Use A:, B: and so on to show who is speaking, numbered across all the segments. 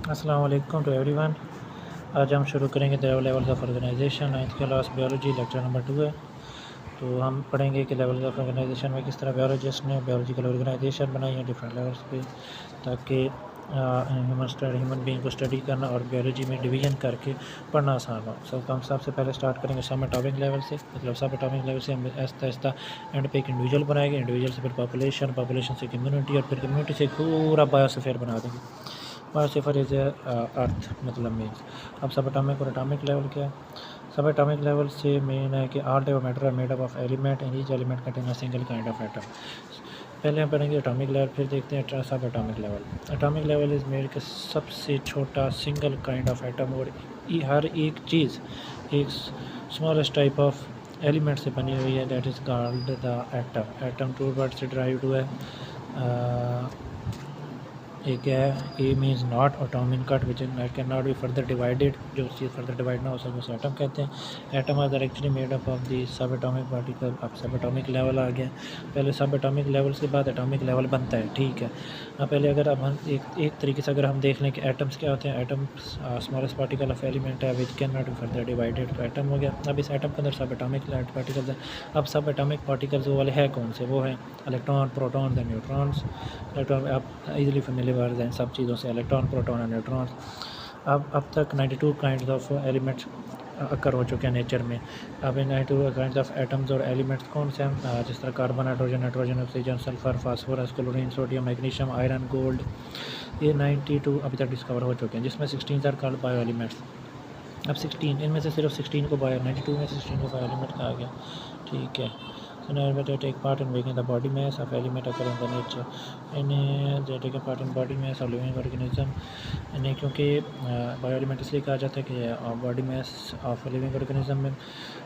A: अस्सलाम वालेकुम to everyone. आज हम शुरू करेंगे the levels of organisation. 9th class biology lecture number 2 है। तो हम पढ़ेंगे कि लेवल्स ऑफ ऑर्गेनाइजेशन में किस तरह बायोलॉजिस्ट ने बायोलॉजिकल ऑर्गेनाइजेशन बनाई है डिफरेंट लेवल्स पे, ताकि ह्यूमन बीइंग को स्टडी करना और बायोलॉजी में डिवीजन करके पढ़ना आसान हो। हम सबसे पहले स्टार्ट करेंगे सब एटॉमिक लेवल से, मतलब सब एटॉमिक लेवल से हम आहिस्ता आहिस्ता एंड पे एक इंडिविजुअल बनाएंगे, इंडिविजुअल से फिर पॉपुलेशन, पॉपुलेशन से कम्युनिटी और फिर कम्युनिटी से पूरा बायोस्फीयर बना देंगे। बायोस्फीयर इज़ अर्थ मतलब मीन्स। अब सब एटॉमिक और एटॉमिक लेवल क्या है? सब एटॉमिक लेवल से मेन है कि all type of matter are made up of element and each element contain a single kind of atom. पहले हम पढ़ेंगे एटॉमिक लेवल, फिर देखते हैं subatomic level. Atomic level is made के सबसे छोटा सिंगल काइंड ऑफ एटम, और हर एक चीज़ एक स्मॉलेस्ट टाइप ऑफ एलिमेंट से बनी हुई है, that is called the atom. Atom two word से ड्राइव्ड हुआ है। एक है a means not atomic cut which can not be further divided, जो चीज़ फर्दर डिवाइड ना हो सके उसे एटम कहते हैं। Atom are actually made up of the subatomic particle. अब सब एटॉमिक लेवल आ गया। पहले सब एटॉमिक लेवल के बाद एटॉमिक लेवल बनता है, ठीक है। अब पहले अगर अब हम एक तरीके से अगर हम देख लें कि एटम्स क्या होते हैं, atoms smallest particle of element है which can not be further divided, तो एटम हो गया। अब इस एटम के अंदर सब एटॉमिक पार्टिकल्स हैं। अब सब एटॉमिक पार्टिकल्स वो वाले हैं कौन से? वो हैं electron, proton and neutrons. Electron आप इजीली फेमिलियर हैं सब चीज़ों से, इलेक्ट्रॉन, प्रोटॉन और न्यूट्रॉन्स। अब तक 92 काइंड्स ऑफ एलिमेंट्स अकर हो चुके हैं नेचर में। अब इन 92 काइंड्स ऑफ एटम्स और एलिमेंट्स कौन से हैं? जिस तरह carbon, hydrogen, nitrogen, oxygen, sulphur, phosphorus, chlorine, sodium, magnesium, iron, gold, ये 92 अभी तक डिस्कवर हो चुके हैं, जिसमें 16 आर कॉल्ड बायो एलिमेंट्स। अब 16 इनमें से सिर्फ 16 को बायो, 92 में से 16 को बायो एलिमेंट कहा गया, ठीक है। So now they take part in making the body mass of element occur in the nature. इन्हें they take part in body mass of living organism। इन्हें क्योंकि बायो एलिमेंट इसलिए कहा जाता है कि body mass of living organism में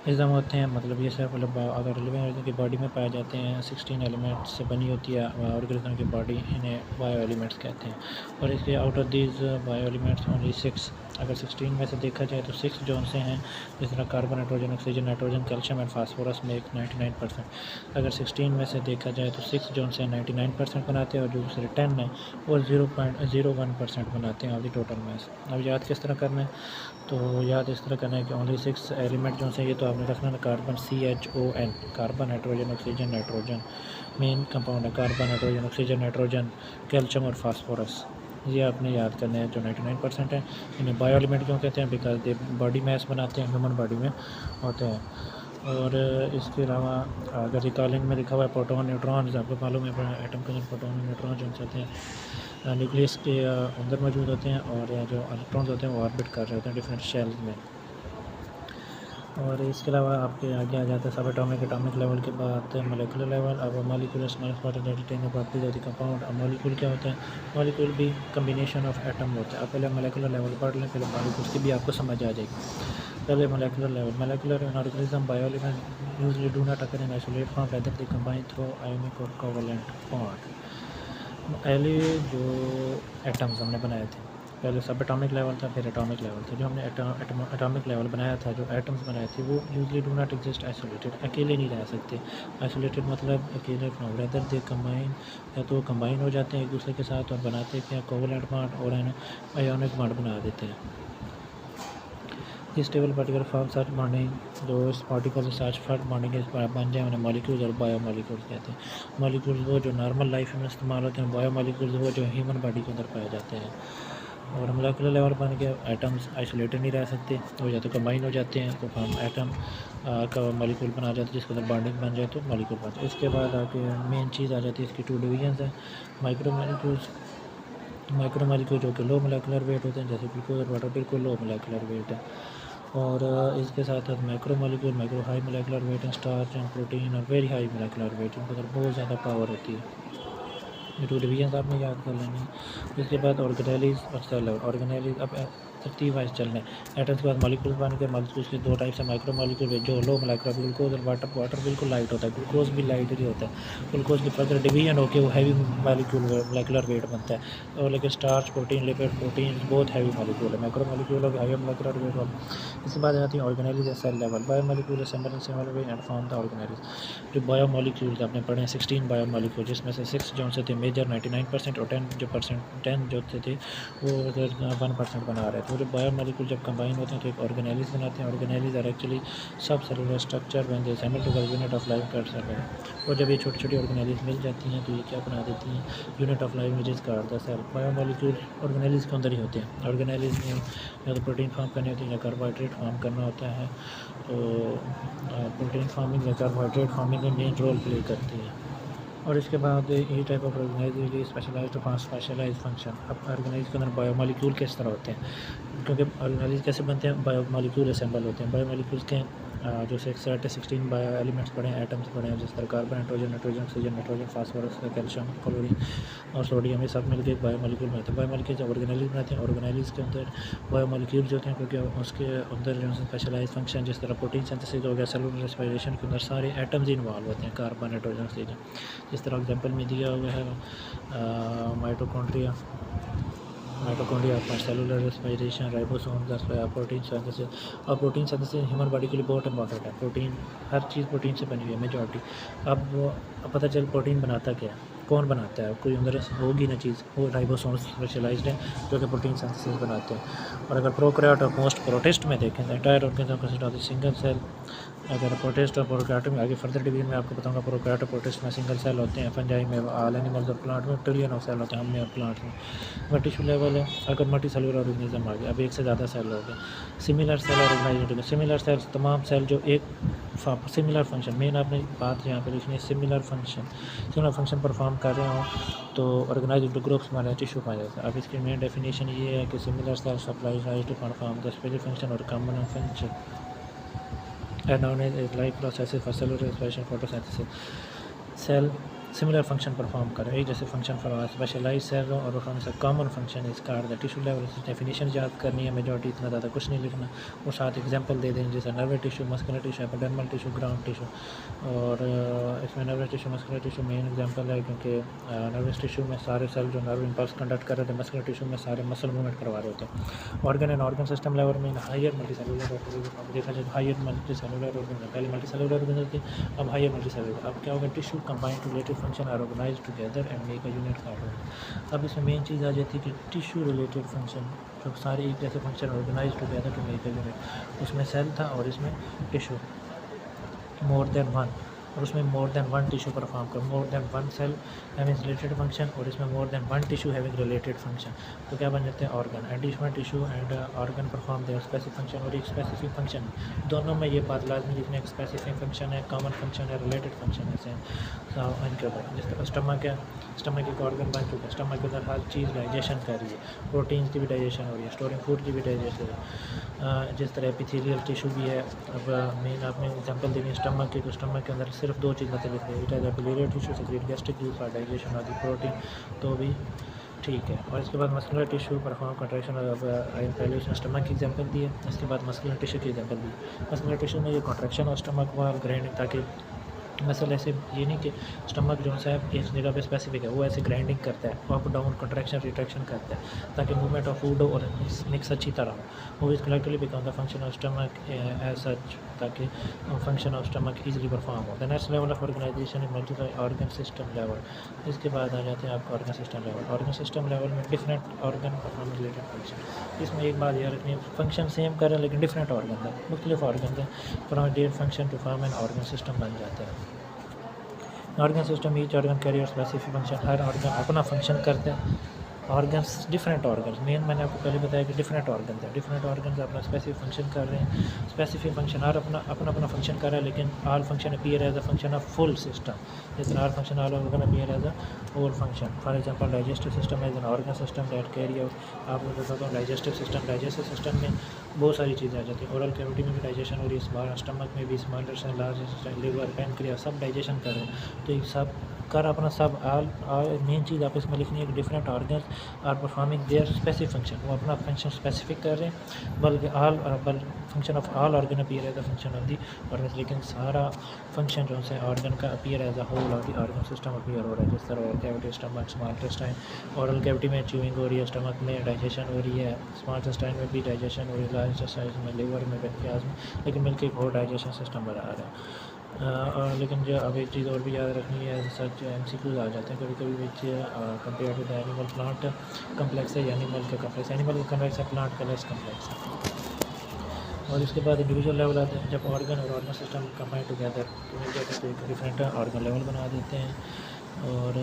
A: ism होते हैं, मतलब ये सब मतलब अगर लिविंग ऑर्गेनिज्म की बॉडी में पाए जाते हैं 16 एलिमेंट से बनी होती है ऑर्गेनिज्म की बॉडी, इन्हें बायो एलिमेंट्स कहते हैं। और इसके out of these bio elements only 6, अगर 16 में से देखा जाए तो 6 जो से हैं, जिस तरह carbon, hydrogen, oxygen, nitrogen, calcium and phosphorus में एक 99%। अगर 16 में से देखा जाए तो 6 जो से 99% बनाते हैं, और जो दूसरे 10 हैं वो 0.01% बनाते हैं ऑफ द टोटल मास। अब याद किस तरह करना है? तो याद इस तरह करना है कि ओनली 6 एलिमेंट जो से, ये तो आपने रखना है carbon, CHON, carbon, hydrogen, oxygen, nitrogen main compound है, carbon, hydrogen, oxygen, nitrogen, calcium और फास्फोरस, ये आपने याद करना है जो 99% है। इन्हें बायो एलिमेंट क्यों कहते हैं? बिकॉज दे बॉडी मास बनाते हैं, ह्यूमन बॉडी में होते हैं। और इसके अलावा अगर रिकॉलिंग में लिखा हुआ है प्रोटॉन, न्यूट्रॉन, आपको मालूम है एटम के अंदर प्रोटॉन और न्यूट्रॉन जो होते हैं न्यूक्लियस के अंदर मौजूद होते हैं, और जो इलेक्ट्रॉन्स होते हैं वो ऑर्बिट कर रहे होते हैं डिफरेंट शेल्स में। और इसके अलावा आपके आगे आ जाता है सब एटॉमिक। एटॉमिक लेवल के बाद मोलिकुलर लेवल। अब molecular smallest particle properties of the compound. अब मॉलिक्यूल क्या होता है? मॉलिक्यूल भी कम्बिनेशन ऑफ एटम होता है। अब पहले मोलिकुलर लेवल पढ़ लें, पहले मॉलिक्यूल्स की भी आपको समझ आ जाएगी। पहले molecular level. Molecular in organism bio element usually do not occur in isolated form, rather they combine through ionic और कोवैलेंट बॉन्ड। पहले जो एटम्स हमने बनाए थे, पहले सब एटॉमिक लेवल था, फिर एटॉमिक लेवल था। जो हमने एटॉमिक लेवल बनाया था, जो एटम्स बनाए थे, वो usually do not exist isolated, अकेले नहीं रह सकते। आइसोलेटेड मतलब अकेले ना, रेदर दे कंबाइन, या तो कंबाइन हो जाते हैं एक दूसरे के साथ और बनाते हैं कोवैलेंट बॉन्ड और आयोनिक बॉन्ड बना देते हैं। इस table particle form search bonding, जो इस पार्टिकल से सर्च फर्ट बॉन्डिंग बन जाए उन्हें मॉलिक्यूल्स और बायो मॉलिक्यूल्स कहते हैं। मॉलिक्यूल्स वो जो नॉर्मल लाइफ में इस्तेमाल होते हैं, बायो मॉलिक्यूल्स वो जो ह्यूमन बॉडी के अंदर पाए जाते हैं। और मोलिकुलर लेवल बन गया, एटम्स आइसोलेटेड नहीं रह सकते, वो या तो कंबाइन हो जाते हैं तो हम एटम का मॉलिक्यूल बना जाते हैं, जिसके अंदर बॉन्डिंग बन जाए तो मॉलिक्यूल बनता है। इसके बाद आके मेन चीज़ आ जाती है, इसकी 2 डिवीजन्स हैं। माइक्रो मॉलिक्यूल्स, माइक्रो मॉलिक्यूल जो कि लो मोलिकुलर वेट होते हैं, जैसे ग्लूकोज और वाटर बिल्कुल लो मोलिकुलर वेट है। और इसके साथ साथ micro molecule, micro high molecular weight and starch and protein और वेरी हाई मोलिकुलर वेट, इनके अंदर बहुत ज़्यादा पावर होती है। ये 2 डिवीजन्स आपने याद कर लेनी है। इसके बाद ऑर्गेनेलीज और सेल। ऑर्गेनेलीज अब तरतीब वाइज चलना है। एटम्स के बाद मॉलिक्यूल्स बन गए। मॉलिक्यूल्स के 2 टाइप्स हैं, माइक्रो मॉलिक्यूल जो लो मोलिकुलर, ग्लूकोज और वाटर। वाटर बिल्कुल लाइट होता है, ग्लूकोज भी लाइट ही होता है। ग्लूकोज की फर्दर डिवीजन होकर वो हैवी मॉलिक्यूल मोलिकुलर वेट बनता है। और लेकिन स्टार्च, प्रोटीन, लिपिड, प्रोटीन बहुत हैवी मॉलिक्यूल है। माइक्रो मॉलिक्यूल हो गया हाई मोलिकुलर वेट हो। इसके बाद आती है ऑर्गेनेलीज या cell level. Biomolecule assemble way and form the organelles. जो बायो मॉलिक्यूल्स आपने पढ़े हैं 16 बायो मॉलिक्यूल, जिसमें से 6 जो से थे मेजर 99% और 10 जो थे वो 1% बना रहे थे। तो जो बायोमोलिक्यूल जब कंबाइन होते हैं तो एक ऑर्गेनेलिस बनाते हैं। Organelles are actually subcellular structure when they assemble to the unit of life कर सकते हैं। और जब ये छोटी छोटी ऑर्गेनेलिस मिल जाती हैं तो ये क्या बना देती हैं, unit of life which is called the cell. Biomolecule organelles के अंदर ही होते हैं। ऑर्गेनेलिस में या तो प्रोटीन फॉर्म करनी होती है या कार्बोहाइड्रेट फॉर्म करना होता है। तो प्रोटीन फार्मिंग या कार्बोहाइड्रेट फार्मिंग में मेन रोल प्ले करती है। और इसके बाद ये type of organise specialised for specialised function. अब ऑर्गेनाइज के अंदर बायोमोलिक्यूल किस तरह होते हैं, क्योंकि ऑर्गेनाइज कैसे बनते हैं, बायोमोलिक्यूल असेंबल होते हैं। बायोमोलिक्यूल्स के जो 16 बायो एलिमेंट्स पड़े हैं, एटम्स पड़े हैं, जिस तरह carbon, nitrogen, oxygen, nitrogen, phosphorus, calcium, chlorine और सोडियम, ये सब मिलकर एक बायोमोलिक्यूल बनाते हैं। बायोमोलिक्यूल जब ऑर्गेनाइज बनाते हैं, ऑर्गेनाइज के अंदर बायोमोलिक्यूल्स होते हैं क्योंकि उसके अंदर जो स्पेशलाइज फंक्शन जिस तरह प्रोटीन सिंथेसिस हो गया, सेलुलर रेस्पिरेशन के अंदर सारे एटम्स इन्वॉल्व होते हैं, कार्बन, नाइट्रोजन, ऑक्सीजन। जिस तरह एग्जांपल में दिया हुआ है माइटोकॉन्ड्रिया अपना cellular respiration, ribosome, protein synthesis. और प्रोटीन सिंथेसिस ह्यूमन बॉडी के लिए बहुत इंपॉर्टेंट है। प्रोटीन, हर चीज़ प्रोटीन से बनी हुई है मेजॉरिटी। अब पता चल प्रोटीन बनाता क्या है, कौन बनाता है, कोई अंदर होगी ना चीज़, वो राइबोसोम स्पेशलाइज्ड है जो कि प्रोटीन सिंथेसिस बनाते हैं। और अगर प्रोकैरियोट और पोस्ट प्रोटिस्ट में देखें तो entire organism consist of single cell. अगर प्रोटिस्ट और प्रोकैरियोट में आगे फर्दर डिवीजन में आपको बताऊंगा, प्रोकैरियोट और प्रोटिस्ट में सिंगल सेल होते हैं, फंजाई में, ऑल एनिमल्स और प्लांट में ट्रिलियन ऑफ सेल होते हैं, हम में और प्लांट में। वह टिश्यू लेवल है। अगर मल्टी सेलुलर ऑर्गेनिज्म आ गया, अब एक से ज़्यादा सेल हो गए। Similar cell organisation, similar cells तमाम सेल जो एक सिमिलर फंक्शन, मेन आपने बात यहाँ पे लिखनी है, सिमिलर फंक्शन परफॉर्म कर रहे हो तो ऑर्गेनाइज्ड ग्रुप्स में टिश्यू पाया जाता है। अब इसकी मेन डेफिनेशन ये है कि similar cell supply to perform the special function और common function and known as life processes for cellular respiration, photosynthesis। Cell similar function perform करें, एक जैसे फंक्शन फॉर स्पेशलाइज सेल और उसका common function is called the tissue level. Definition याद करनी है, majority इतना ज़्यादा कुछ नहीं लिखना। और साथ एग्जांपल दे दें, जैसे nerve tissue, muscular tissue, epidermal tissue, ground tissue. और इसमें nerve tissue, muscular tissue main example है, क्योंकि नर्वस टिश्यू में सारे सेल जो नर्व इंपल्स कंडक्ट कर रहे थे, मस्कुलर टिश्यू में सारे मसल मूवमेंट करवा रहे होते हैं। Organ and organ system level में हायर मल्टी सेलुलर देखा जाए, हायर मल्टी सेलुलर ऑर्गन, पहले मल्टी सेलुलर ऑर्गन थी, अब हायर मल्टी सेलुलर। अब क्या होगा, tissue combined to related function are organised together and make a unit card. अब इसमें मेन चीज़ आ जाती है कि टिश्यू रिलेटेड फंक्शन, जो सारे एक जैसे function organise together to make a unit. उसमें सेल था और इसमें टिश्यू, मोर देन वन, और उसमें more than one tissue perform कर, more than one cell having related function, और इसमें more than one tissue having related function. तो क्या बन जाते हैं, organ and different tissue and organ perform their specific function. और एक स्पेसिफिक फंक्शन, दोनों में ये बात लाजमी लिखने, एक स्पेसिफिक फंक्शन है, कॉमन फंक्शन है, रिलेटेड फंक्शन है। इनके ऊपर जिस तरह स्टमक है, स्टमक एक ऑर्गन बन चुका है, स्टमक के अंदर हर चीज़ डाइजेशन कर रही है, प्रोटीन्स की भी डाइजेशन हो रही है, स्टोरिंग फूड की भी डाइजेशन है। जिस तरह एपिथेलियल टिश्यू भी है। अब मेन आपने एग्जांपल देनी है स्टमक की, तो स्टमक के अंदर सिर्फ दो चीज़ लिख रही है, it as epithelial tissue secrete gastric juice for digestion of the protein, तो भी ठीक है। और इसके बाद मस्कुलर टिश्यू परफॉर्म कंट्रैक्शन, पहले उसने स्टमक की एग्जांपल दी है, इसके बाद मस्कुलर टिश्यू की एग्जांपल दी। मस्कुलर टिश्यू में ये कॉन्ट्रैक्शन और स्टमक हुआ ग्राइंडिंग, ताकि मसल ऐसे ये नहीं कि स्टमक जो है एक जगह पे स्पेसिफिक है, वो ऐसे ग्राइंडिंग करता है, अप डाउन कंट्रैक्शन रिट्रैक्शन करता है, ताकि मूवमेंट ऑफ फूड और मिक्स अच्छी तरह हो। वो is collectively become the function of stomach as such, ताकि function of stomach easily perform हो। The next level of organisation is multiply organ system level. इसके बाद आ जाते हैं आपका organ system level. Organ system level में different organ perform related function. इसमें एक बात याद रखनी है, फंक्शन सेम कर रहे हैं लेकिन डिफरेंट ऑर्गन है, मुख्तलिफ ऑर्गन है, from that function to form and organ system बन जाते हैं। Organ system each organ carrier specific function, हर ऑर्गन अपना फंक्शन करते हैं। ऑर्गन्स डिफरेंट ऑर्गन्स, मेन मैंने आपको पहले बताया कि डिफरेंट ऑर्गन्स हैं, डिफरेंट ऑर्गन्स अपना स्पेसिफिक फंक्शन कर रहे हैं। स्पेसिफिक फंक्शन हर अपना फंक्शन कर रहा है, लेकिन all function appear as a function of full system. जितना all function all organ appear as a whole function. For example digestive system as an organ system that carry out, आपको बताता हूँ digestive system में बहुत सारी चीज़ें आ जाती हैं। ओरल कैविटी में भी डाइजेशन हो रही है, स्टमक में भी, small intestine, large intestine, liver, pancreas सब डाइजेशन कर रहे हैं। तो ये सब कर अपना सब मेन चीज़ आप इसमें लिखनी है कि different organs are performing their specific function, वो अपना फंक्शन स्पेसिफिक कर रहे हैं, बल्कि function of all organ appear as a function of the organ, लेकिन सारा फंक्शन जो है ऑर्गन का appear as a whole of the organ system appear हो रहा है। जिस तरह oral cavity, stomach, small intestine, oral cavity में च्यूइंग हो रही है, स्टमक में डाइजेशन हो रही है, स्मॉल इंटेस्टाइन में भी डाइजेशन हो रही है, लार्ज इंटेस्टाइन में, लिवर में, पैनक्रियाज में, लेकिन मिलकर एक और डाइजेशन सिस्टम बना रहा है। और लेकिन जो अब एक चीज़ और भी याद रखनी है, सच MCQs आ जाते हैं कभी कभी which compare to the animal plant complex है, एनिमल का कम्प्लेक्स, एनिमल का कम्प्लेक्स है, प्लांट का लेस कम्प्लेक्स है। और इसके बाद इंडिविजुअल लेवल आते हैं, जब ऑर्गन और ऑर्गन सिस्टम कंबाइन टुगेदर तो मिल जाते हैं तो एक डिफरेंट ऑर्गन लेवल बना देते हैं, और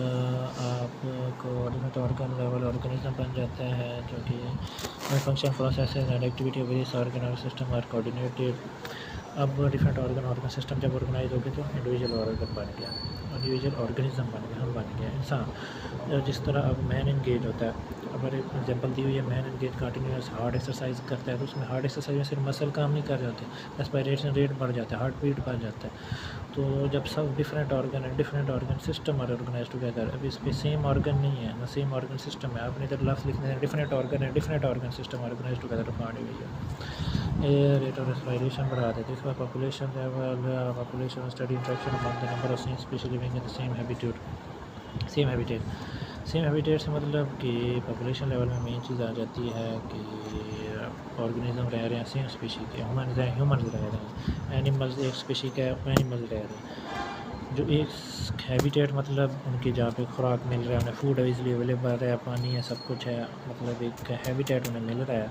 A: आपको डिफरेंट ऑर्गन लेवल ऑर्गेनिज्म बन जाता है जो कि function process and activity of various organ और सिस्टम आर कोऑर्डिनेटेड। अब डिफरेंट ऑर्गन सिस्टम जब ऑर्गेनाइज हो गए तो इंडिविजुअल ऑर्गन बन गया, इंडिविजुअल ऑर्गेनिज्म बन गया, हम बन गया इंसान। जिस तरह अब मैन इंगेज होता है, अगर एक एग्जांपल दी हुई है, man engage continuous hard exercise करता है तो उसमें हार्ड एक्सरसाइज में सिर्फ मसल काम नहीं कर रहे होते, रेस्पिरेशन रेट बढ़ जाता है, हार्ट बीट बढ़ जाता है। तो जब सब डिफरेंट ऑर्गन है, different organ system are organize together, अब इस पर सेम ऑर्गन नहीं है ना, सेम ऑर्गन सिस्टम है, आपने इधर लफ्ज़ लिखने हैं डिफरेंट ऑर्गन है, different organ system organize together पानी हुई है, रेट ऑफ रेस्पिरेशन बढ़ा देते हैं। इसके बाद population level, population study interaction among the number of same species living in the same habitat. Same habitat से मतलब कि पॉपुलेशन लेवल में मेन चीज़ आ जाती है कि ऑर्गेनिज्म रह रहे हैं सेम स्पीशी के, ह्यूमन रह रहे हैं, एनिमल्स एक स्पीशी के एनिमल्स रह रहे हैं। जो एक हैबिटेट मतलब उनकी जहाँ पे खुराक मिल रहा है, उन्हें फूड इजली अवेलेबल है, पानी है, सब कुछ है, मतलब एक हैबिटेट उन्हें मिल रहा है,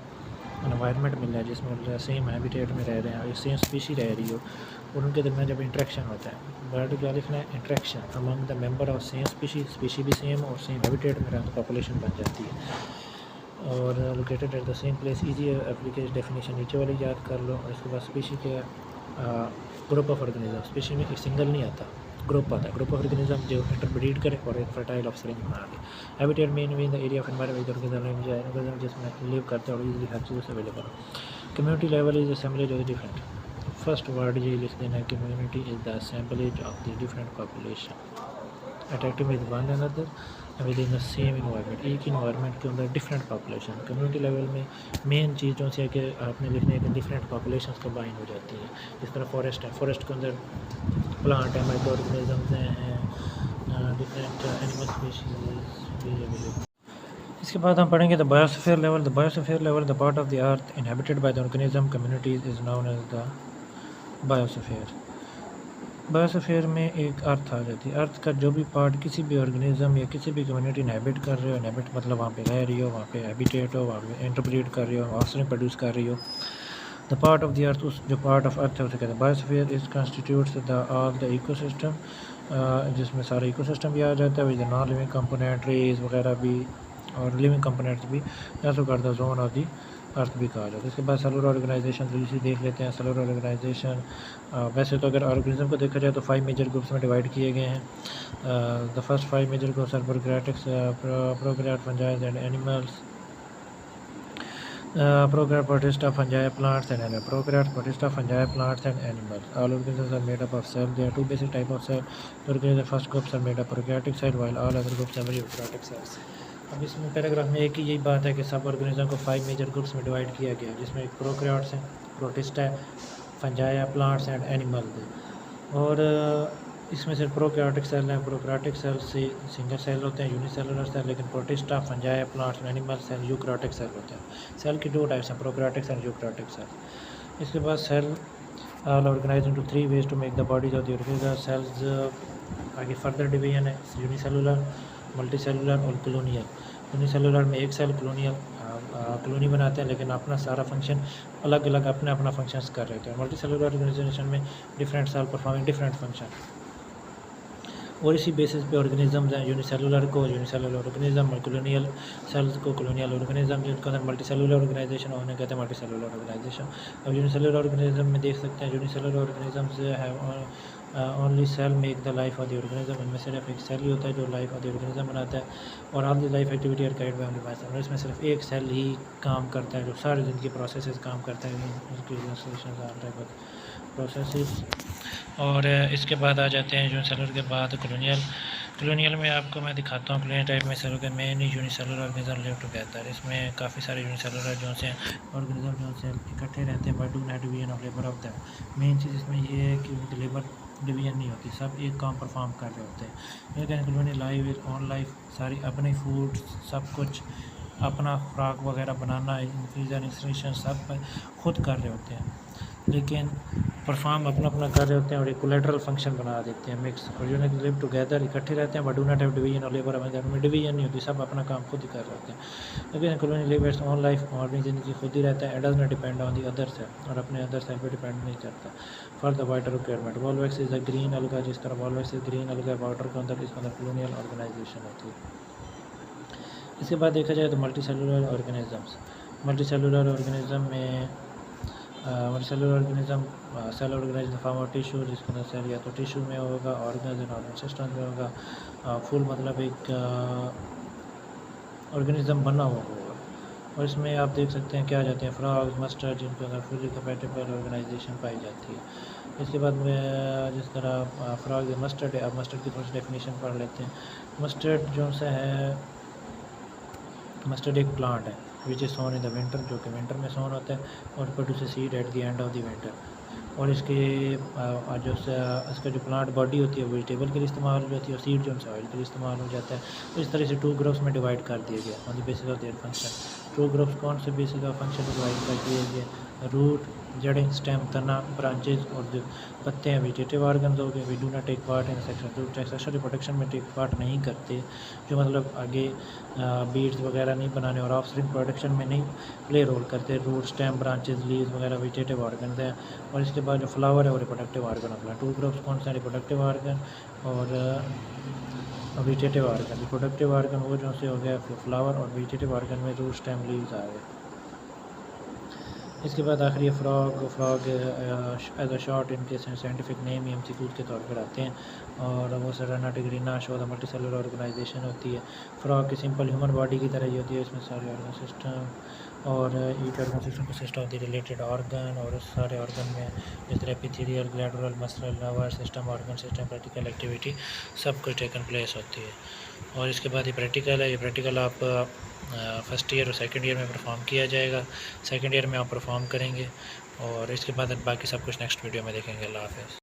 A: एनवायरनमेंट मिल रहा है जिसमें सेम हैबिटेट में रह रहे हैं और सेम स्पीशी रह रही हो, और उनके दरमियान जब इंट्रैक्शन होता है, वर्ड क्या लिखना है, interaction among the member of same species भी सेम और सेम हैबिटेट में रहने तो पॉपुलेशन बन जाती है। और located at the same place, easy application definition नीचे वाली याद कर लो। और इसके बाद स्पीशी के ग्रुप ऑफ ऑर्गेनिज्म, स्पीशी में एक सिंगल नहीं आता, ग्रुप आता है, ग्रुप ऑफ ऑर्गेनिज्म जो इंटरब्रीड करे और एक फर्टाइल ऑफस्प्रिंग बना दे। Habitat main in the area of environment organism जिसमें लिव करते हैं और इजीली हर चीज़ अवेलेबल हो। Community level is assemblage of the different, first word ये लिख देना है, community is the assemblage of the different population attractive with one another within the same environment, एक इन्वायरमेंट के अंदर डिफरेंट पॉपुलेशन। कम्युनिटी लेवल में main चीज़ जो है कि आपने लिखने के डिफरेंट पॉपुलेशन कंबाइन हो जाती है। इस तरह फॉरेस्ट है, फॉरेस्ट के अंदर प्लांट है, माइक्रो ऑर्गेनिजम्स हैं, डिफरेंट एनिमल स्पीशीज भी अवेलेबल। इसके बाद हम पढ़ेंगे the biosphere level. The biosphere level the part of the earth inhabited by the organism communities is known as the biosphere. Biosphere में एक अर्थ आ जाती है, अर्थ का जो भी पार्ट किसी भी ऑर्गेनिज्म या किसी भी कम्युनिटी इनहेबिट कर रहे हो, इनहेबिट मतलब वहाँ पे रह रही हो, वहाँ पे हैबिटेट हो, वहाँ पे इंटरब्रीड कर रही हो, ऑक्सीजन प्रोड्यूस कर रही हो। द पार्ट ऑफ द अर्थ, उस जो पार्ट ऑफ अर्थ है उसे कहते हैं biosphere. Is constitutes the all the ecosystem, जिसमें सारा इकोसिस्टम भी आ जाता है, with non living component, trees वगैरह भी और लिविंग कंपोनेंट्स भी, ऐसा कर द जोन ऑफ द अर्थ भी कहा जाता है। इसके बाद सेलुलर ऑर्गेनाइजेशन तो इसी देख लेते हैं। सेलुलर ऑर्गेनाइजेशन वैसे तो अगर ऑर्गेनिज्म को देखा जाए तो 5 मेजर ग्रुप्स में डिवाइड किए गए हैं। The first 5 major groups are prokaryotes, prokaryote, fungi and animals, prokaryote, protista, fungi, plants and animals. Prokaryote, protista, fungi, plants and animals. All organisms are made up of cells. There are two basic types of cells. The organisms first groups are made up of prokaryotic cells, while all other groups are eukaryotic cells. अब इसमें paragraph में एक ही यही बात है कि सब organism को 5 मेजर ग्रुप्स में डिवाइड किया गया है, जिसमें एक प्रोकैरियोट्स हैं, प्रोटिस्टा है, फंजाई, प्लांट्स एंड एनिमल्स है। और इसमें सिर्फ प्रोकैरियोटिक सेल हैं, प्रोकैरियोटिक सेल से सिंगल सेल होते हैं, यूनिसेलुलर सेल, लेकिन protista, fungi, plants, animal cell eukaryotic cell होते हैं। सेल की 2 टाइप्स हैं, प्रोकैरियोटिक सेल, यूकैरियोटिक सेल। इसके बाद cell are organized into 3 ways to make the bodies of the organism. Cells आगे फर्दर डिवीजन है, यूनिसेलुलर, मल्टीसेलुलर और कॉलोनियल। यूनिसेलुलर में एक सेल कॉलोनी बनाते हैं, लेकिन अपना सारा फंक्शन अलग अलग अपने अपना फंक्शंस कर रहे थे। मल्टी सेलुलर ऑर्गेनाइजेशन में different cell performing different function, और इसी बेसिस पे ऑर्गेनिजम्स हैं। यूनिसेलुलर को यूनिसेलुलर ऑर्गेनिज्म, कॉलोनियल सेल्स को कॉलोनियल ऑर्गेनिज्म, जिनके अंदर मल्टी सेलुलर ऑर्गेनाइजेशन उन्हें कहते हैं मल्टी सेलुलर ऑर्गेनाइजेशन। अब यूनिसेलुलर ऑर्गेनिज्म में देख सकते हैं, यूनिसेलुलर ऑर्गेनिजम्स है only cell make the life of the organism, इनमें सिर्फ एक सेल ही होता है जो लाइफ ऑफ द ऑर्गेनिज्म बनाता है, और all the life activity are carried by only one cell. इसमें सिर्फ एक सेल ही काम करता है जो सारे दिन की प्रोसेसेस काम करता है, उसकी प्रोसेसेस। और इसके बाद आ जाते हैं यूनिसेलुलर के बाद कॉलोनियल। कॉलोनियल में आपको मैं दिखाता हूँ कॉलोनियल टाइप में cellular main unicellular organism live together. इसमें काफ़ी सारे यूनिसेलुलर जो से ऑर्गेनिज्म जो से इकट्ठे रहते हैं, but do not division of labour of that. Main चीज़ इसमें ये है कि उनकी लेबर डिवीजन नहीं होती, सब एक काम परफॉर्म कर रहे होते हैं। लेकिन colonial live is on life, सारी अपनी फूड सब कुछ अपना खुराक वगैरह बनाना, इंक्रीजन एक्सट्रेक्शन सब खुद कर रहे होते हैं। लेकिन परफॉर्म अपना अपना कर रहे होते हैं और एक कोलेटरल फंक्शन बना देते हैं मिक्स, और यूनिट लिव टुगेदर इकट्ठे रहते हैं, but do not have division और लेबर में डिवीजन नहीं होती, सब अपना काम खुद ही कर रहे होते हैं। लेकिन colony live its own life, और अपनी ज़िंदगी खुद ही रहता है, it does not depend on the others है, और अपने अदर्स पे डिपेंड नहीं करता। For the water requirement volvox is a green alga, जिस तरह volvox is green alga water के अंदर, इसके अंदर कॉलोनियल ऑर्गेनाइजेशन होती है। इसके बाद देखा जाए तो multi cellular organisms, multi cellular organism में cellular organism cell organise form of tissue, जिसके अंदर सेल या तो टिश्यू में होगा, ऑर्गन्स एंड ऑर्गन सिस्टम में होगा, फुल मतलब एक ऑर्गेनिज्म बना हुआ होगा। और इसमें आप देख सकते हैं क्या आ जाते हैं फ्रॉग्स, मस्टर्ड, जिनके अंदर फुली कंपैटिबल ऑर्गेनाइजेशन पाई जाती है। इसके बाद में जिस तरह फ्रॉग या मस्टर्ड है, अब मस्टर्ड की थोड़ी सी डेफिनेशन पढ़ लेते हैं। मस्टर्ड जो सा है, मस्टर्ड एक प्लांट है which is sown in the winter, जो कि विंटर में सोन होता है, और produce seed at the end of the winter. और इसके इसका जो प्लांट बॉडी होती है वेजिटेबल के लिए इस्तेमाल हो जाती है, और सीड जो है ऑयल के लिए इस्तेमाल हो जाता है। तो इस तरह से 2 ग्रुप्स में डिवाइड कर दिया गया on the basis of their function. 2 groups कौन से बेसिस ऑफ फंक्शन डिवाइड कर दिए गए? रूट, जड़ें, स्टेम, तना, ब्रांचेज, और जो पत्ते हैं वेजिटेटिव ऑर्गन्स हो गए। We do not take part in sexual, जो सेक्शुअल रिप्रोडक्शन में टेक पार्ट नहीं करते, जो मतलब आगे बीड्स वगैरह नहीं बनाने और ऑफस्प्रिंग प्रोडक्शन में नहीं प्ले रोल करते। रूट, स्टेम, ब्रांचेज, लीव्स वगैरह वेजिटेटिव ऑर्गन्स हैं। और इसके बाद जो फ्लावर है वो रिप्रोडक्टिव ऑर्गन होता है। 2 ग्रुप्स कौन सा है? रिप्रोडक्टिव ऑर्गन और वेजिटेटिव ऑर्गन। रिप्रोडक्टिव ऑर्गन वो जो से हो गया फ्लावर, और वेजिटेटिव ऑर्गन में रूट, स्टेम, लीव्स आ गए। इसके बाद आखिरी फ्रॉग एज अ शॉर्ट इनके साइंटिफिक नेम एमसीक्यू के तौर पर आते हैं, और वो सराना टिग्रीना show the multicellular organization होती है। फ्रॉग की सिंपल ह्यूमन बॉडी की तरह ही होती है, इसमें सारे ऑर्गन सिस्टम और each organ system consist of the related organ, और उस सारे ऑर्गन में जिस तरह epithelial, glandular, muscular, nervous system, organ system, practical activity सब कुछ टेकन प्लेस होती है। और इसके बाद ये प्रैक्टिकल है, ये प्रैक्टिकल आप फर्स्ट ईयर और सेकंड ईयर में परफॉर्म किया जाएगा। सेकंड ईयर में आप परफॉर्म करेंगे, और इसके बाद बाकी सब कुछ नेक्स्ट वीडियो में देखेंगे। अल्लाह हाफ़िज़।